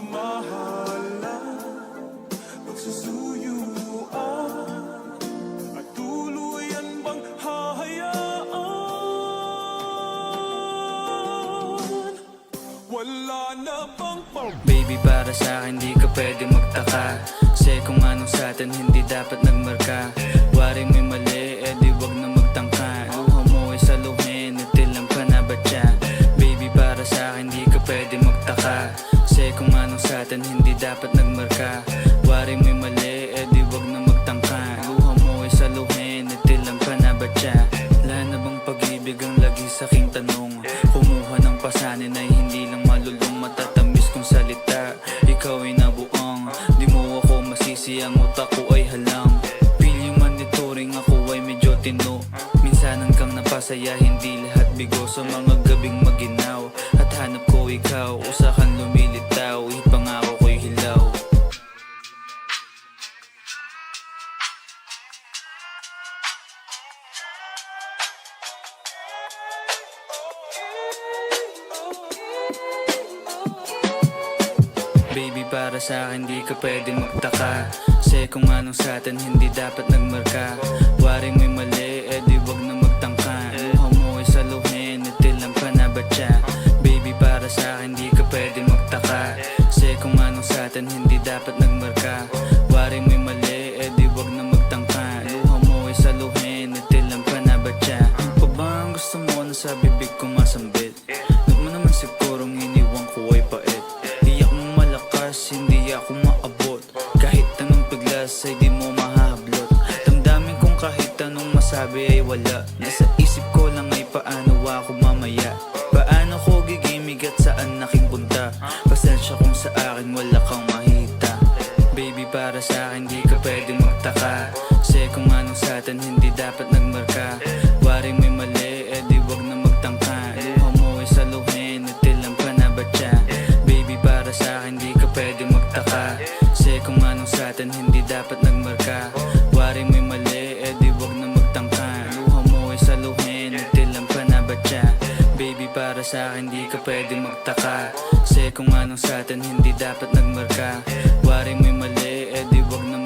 pagmamahalan, pagsusuyuan, at tuluyan bang hahayaan? Wala na bang Baby, para sa'kin di ka pwede magtaka, kasi kung anong sa'tin hindi dapat nagmarka. Waring may mali, di wag na magtangka. Luha mo ay saluhin, itilang ka na ba siya? Baby, para sa'kin di ka pwede magtaka, kasi kung anong sa'tin hindi dapat nagmarka. Waring may mali, di wag na magtangka. Luha mo ay saluhin, itilang ka na ba siya? Wala na bang pag-ibig ang lagi sa'king tanong? Kumuha ng pasanin ay hindi lang malulong, matatamis kong salita. Ikaw ay nabuang, di mo ako masisi, ang utak ko ay halang. Feeling monitoring, ako ay medyo tino. Minsanan kang napasaya, hindi lahat bigo. Sa mga gabing maginaw, at hanap ko ikaw, usakan lumilitaw, ipangako ko'y hilaw. Baby, para sa'kin di ka pwedeng magtaka, kasi kung anong sa'tin hindi dapat nagmarka. Waring may mali, di wag na magtangka. Luha mo ay saluhin, itilang ka na ba siya? Baby, para sa'kin di ka pwedeng magtaka, kasi kung anong sa'tin hindi dapat nagmarka. Waring may mali, di wag na magtangka. Luha mo ay saluhin, itilang ka na ba siya? Pa ba ang gusto mo na sa bibig ko masambit? Huwag mo naman sigurong iniwan ko ay pait. Hindi ako maabot, kahit anong piglas ay di mo mahahablot. Damdamin kong kahit anong masabi ay wala. Nasa isip ko lang ay paano ako mamaya, paano ko gigimig at saan aking punta. Pasensya kung sa akin wala kang mahita. Baby, para sa'kin di ka pwedeng magtaka, kasi kung anong sa'tin hindi dapat nagmarka. Waring may mali, di wag na magtangka. Luha mo ay saluhin, itilang ka na ba siya? Baby, para sa'kin di ka pwede magtaka, kasi kung anong sa'tin hindi dapat nagmarka. Waring may mali, di wag na magtangka. Luha mo ay saluhin, itilang ka na ba siya? Baby, para sa'kin di ka pwede magtaka, kasi kung anong sa'tin hindi dapat nagmarka. Waring may mali, di wag na